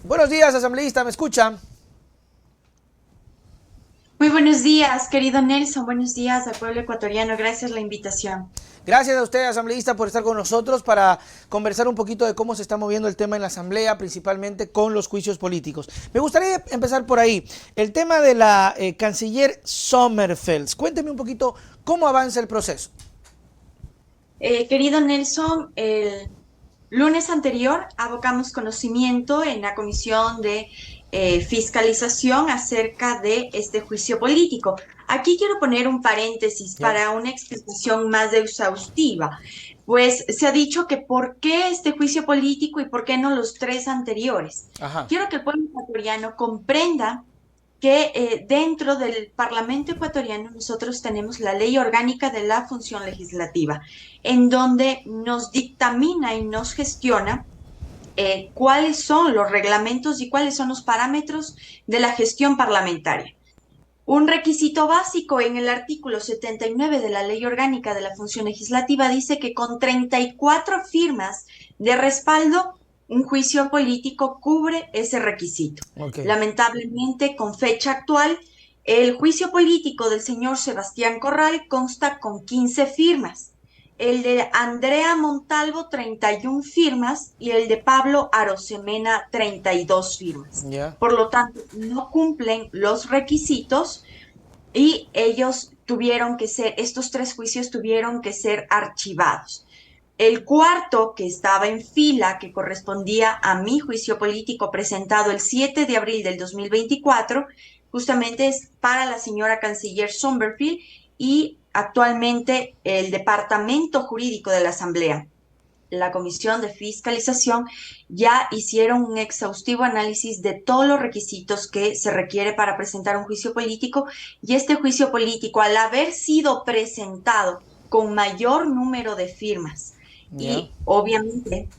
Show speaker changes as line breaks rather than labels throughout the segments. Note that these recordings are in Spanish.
Buenos días, asambleísta, ¿me escucha?
Muy buenos días, querido Nelson. Buenos días al pueblo ecuatoriano. Gracias por la invitación.
Gracias a usted, asambleísta, por estar con nosotros para conversar un poquito de cómo se está moviendo el tema en la asamblea, principalmente con los juicios políticos. Me gustaría empezar por ahí. El tema de la canciller Sommerfeld. Cuénteme un poquito cómo avanza el proceso.
Querido Nelson, el lunes anterior abocamos conocimiento en la Comisión de Fiscalización acerca de este juicio político. Aquí quiero poner un paréntesis
¿Ya?
para una explicación más exhaustiva. Pues se ha dicho que por qué este juicio político y por qué no los tres anteriores.
Ajá.
Quiero que el pueblo ecuatoriano comprenda que dentro del Parlamento ecuatoriano nosotros tenemos la Ley Orgánica de la Función Legislativa, en donde nos dictamina y nos gestiona cuáles son los reglamentos y cuáles son los parámetros de la gestión parlamentaria. Un requisito básico en el artículo 79 de la Ley Orgánica de la Función Legislativa dice que con 34 firmas de respaldo, un juicio político cubre ese requisito.
Ok.
Lamentablemente, con fecha actual, el juicio político del señor Sebastián Corral consta con 15 firmas, el de Andrea Montalvo 31 firmas y el de Pablo Arosemena 32 firmas.
Ya.
Por lo tanto, no cumplen los requisitos y estos tres juicios tuvieron que ser archivados. El cuarto, que estaba en fila, que correspondía a mi juicio político presentado el 7 de abril del 2024, justamente es para la señora canciller Sommerfield y actualmente el Departamento Jurídico de la Asamblea, la Comisión de Fiscalización, ya hicieron un exhaustivo análisis de todos los requisitos que se requiere para presentar un juicio político y este juicio político, al haber sido presentado con mayor número de firmas
Ya.
y obviamente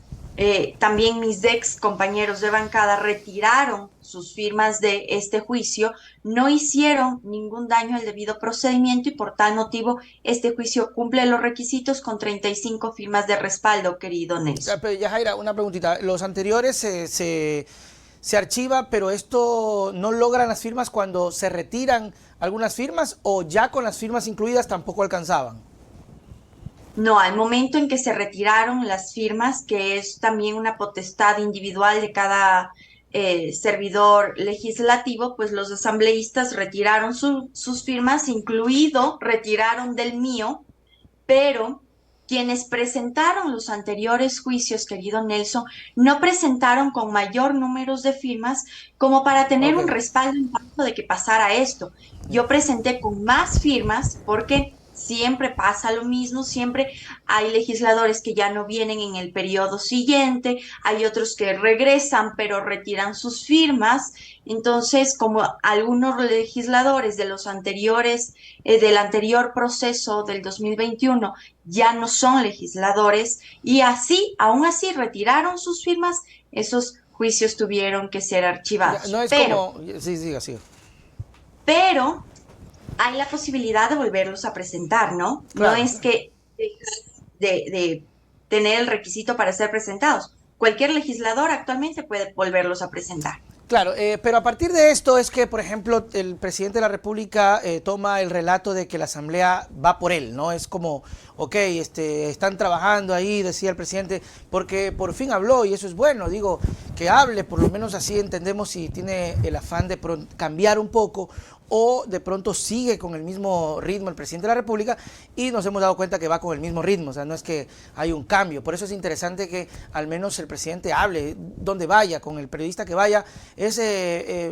también mis ex compañeros de bancada retiraron sus firmas de este juicio, no hicieron ningún daño al debido procedimiento y por tal motivo este juicio cumple los requisitos con 35 firmas de respaldo, querido Nelson.
Pero ya, Jaira, una preguntita. Los anteriores se archiva, pero esto no logran las firmas cuando se retiran algunas firmas o ya con las firmas incluidas tampoco alcanzaban.
No, al momento en que se retiraron las firmas, que es también una potestad individual de cada servidor legislativo, pues los asambleístas retiraron sus firmas, incluido retiraron del mío, pero quienes presentaron los anteriores juicios, querido Nelson, no presentaron con mayor número de firmas como para tener
Ok.
un respaldo en caso de que pasara esto. Yo presenté con más firmas porque siempre pasa lo mismo, siempre hay legisladores que ya no vienen en el periodo siguiente, hay otros que regresan pero retiran sus firmas. Entonces, como algunos legisladores de los anteriores, del anterior proceso del 2021 ya no son legisladores y así, aún así, retiraron sus firmas, esos juicios tuvieron que ser
Ya, no
archivados.
es como. Sí, sí, así.
Pero hay la posibilidad de volverlos a presentar, ¿no? No
Claro,
es
claro.
que de tener el requisito para ser presentados. Cualquier legislador actualmente puede volverlos a presentar.
Claro, pero a partir de esto es que, por ejemplo, el presidente de la República toma el relato de que la Asamblea va por él, ¿no? Es como, ok, están trabajando ahí, decía el presidente, porque por fin habló y eso es bueno, digo, que hable, por lo menos así entendemos si tiene el afán de cambiar un poco o de pronto sigue con el mismo ritmo el presidente de la República y nos hemos dado cuenta que va con el mismo ritmo, o sea, no es que hay un cambio. Por eso es interesante que al menos el presidente hable, donde vaya, con el periodista que vaya, es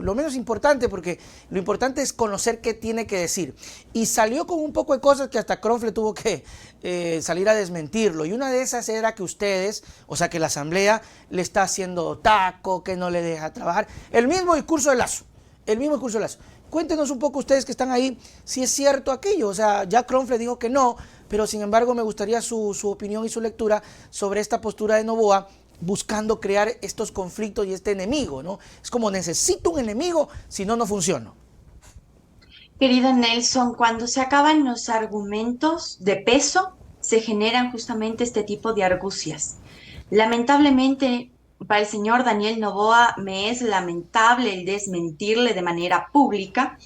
lo menos importante porque lo importante es conocer qué tiene que decir. Y salió con un poco de cosas que hasta Cronfle tuvo que salir a desmentirlo. Y una de esas era que ustedes, o sea, que la Asamblea le está haciendo taco, que no le deja trabajar. El mismo discurso de Lazo, el mismo discurso de Lazo. Cuéntenos un poco ustedes que están ahí, si es cierto aquello. O sea, ya Cronfle dijo que no, pero sin embargo me gustaría su opinión y su lectura sobre esta postura de Noboa buscando crear estos conflictos y este enemigo, ¿no? Es como necesito un enemigo, si no, no funciona.
Querido Nelson, cuando se acaban los argumentos de peso, se generan justamente este tipo de argucias. Lamentablemente, para el señor Daniel Noboa me es lamentable el desmentirle de manera pública,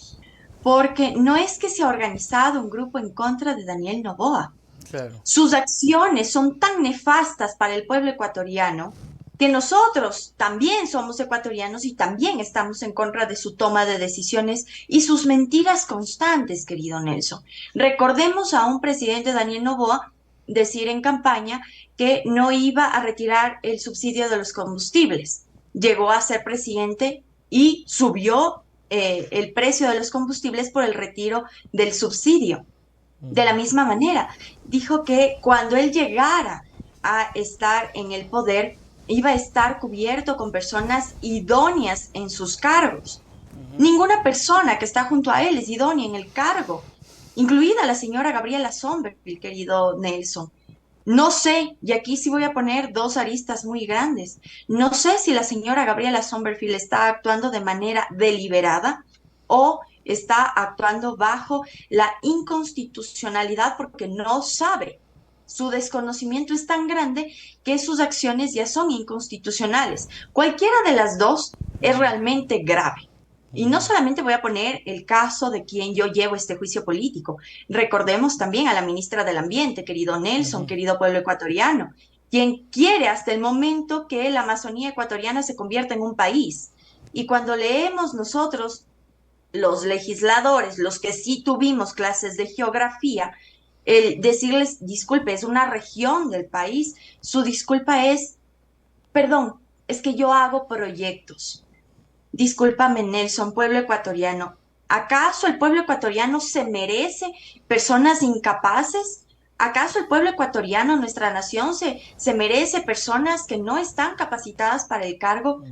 porque no es que se ha organizado un grupo en contra de Daniel Noboa.
Claro.
Sus acciones son tan nefastas para el pueblo ecuatoriano que nosotros también somos ecuatorianos y también estamos en contra de su toma de decisiones y sus mentiras constantes, querido Nelson. Recordemos a un presidente Daniel Noboa decir en campaña que no iba a retirar el subsidio de los combustibles. Llegó a ser presidente y subió el precio de los combustibles por el retiro del subsidio. De la misma manera, dijo que cuando él llegara a estar en el poder, iba a estar cubierto con personas idóneas en sus cargos. Ninguna persona que está junto a él es idónea en el cargo, incluida la señora Gabriela Sommerfield, querido Nelson. No sé, y aquí sí voy a poner dos aristas muy grandes. No sé si la señora Gabriela Sommerfield está actuando de manera deliberada o está actuando bajo la inconstitucionalidad porque no sabe. Su desconocimiento es tan grande que sus acciones ya son inconstitucionales. Cualquiera de las dos es realmente grave. Y no solamente voy a poner el caso de quien yo llevo este juicio político. Recordemos también a la ministra del Ambiente, querido Nelson, querido pueblo ecuatoriano, quien quiere hasta el momento que la Amazonía ecuatoriana se convierta en un país. Y cuando leemos nosotros, los legisladores, los que sí tuvimos clases de geografía, el decirles, disculpe, es una región del país, su disculpa es, perdón, es que yo hago proyectos. Discúlpame, Nelson, pueblo ecuatoriano. ¿Acaso el pueblo ecuatoriano se merece personas incapaces? ¿Acaso el pueblo ecuatoriano, nuestra nación, se merece personas que no están capacitadas para el cargo?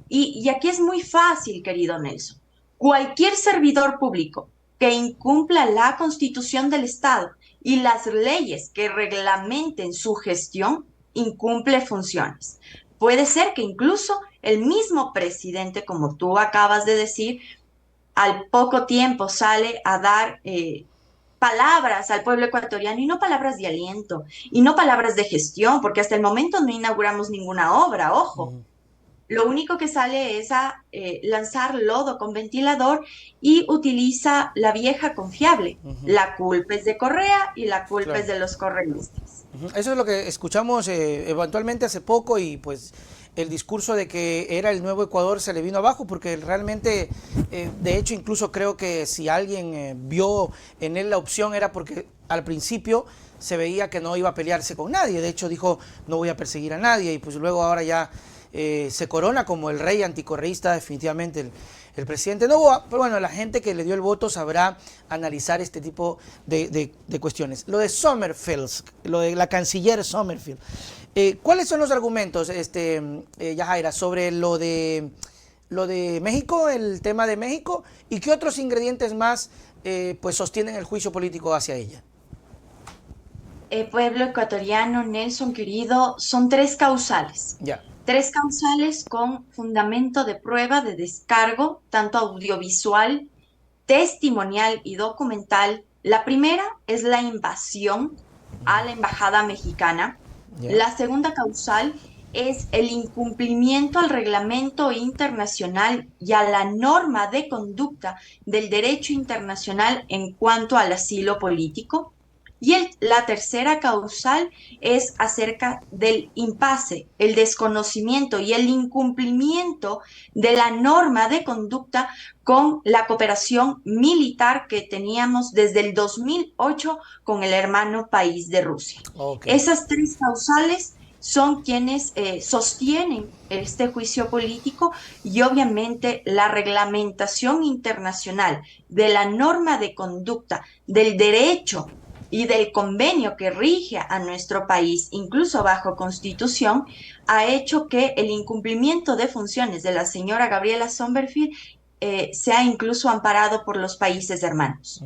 Y aquí es muy fácil, querido Nelson. Cualquier servidor público que incumpla la constitución del Estado y las leyes que reglamenten su gestión, incumple funciones. Puede ser que incluso el mismo presidente, como tú acabas de decir, al poco tiempo sale a dar palabras al pueblo ecuatoriano y no palabras de aliento y no palabras de gestión, porque hasta el momento no inauguramos ninguna obra, ojo. Lo único que sale es a lanzar lodo con ventilador y utiliza la vieja confiable. La culpa es de Correa y la culpa es
Claro.
de los correístas.
Eso es lo que escuchamos eventualmente hace poco y pues el discurso de que era el nuevo Ecuador se le vino abajo porque realmente, de hecho incluso creo que si alguien vio en él la opción era porque al principio se veía que no iba a pelearse con nadie, de hecho dijo no voy a perseguir a nadie y pues luego ahora ya se corona como el rey anticorreísta definitivamente el presidente Noboa, pero bueno, la gente que le dio el voto sabrá analizar este tipo de cuestiones. Lo de Sommerfeld, lo de la canciller Sommerfeld, ¿cuáles son los argumentos, Yajaira, sobre lo de México, el tema de México, y qué otros ingredientes más pues sostienen el juicio político hacia ella?
Pueblo ecuatoriano, Nelson querido, son tres causales.
Ya.
Tres causales con fundamento de prueba de descargo, tanto audiovisual, testimonial y documental. La primera es la invasión a la embajada mexicana.
Ya.
La segunda causal es el incumplimiento al reglamento internacional y a la norma de conducta del derecho internacional en cuanto al asilo político. Y la tercera causal es acerca del impasse, el desconocimiento y el incumplimiento de la norma de conducta con la cooperación militar que teníamos desde el 2008 con el hermano país de Rusia.
Ok.
Esas tres causales son quienes sostienen este juicio político y obviamente la reglamentación internacional de la norma de conducta del derecho y del convenio que rige a nuestro país, incluso bajo constitución, ha hecho que el incumplimiento de funciones de la señora Gabriela Sommerfield sea incluso amparado por los países hermanos.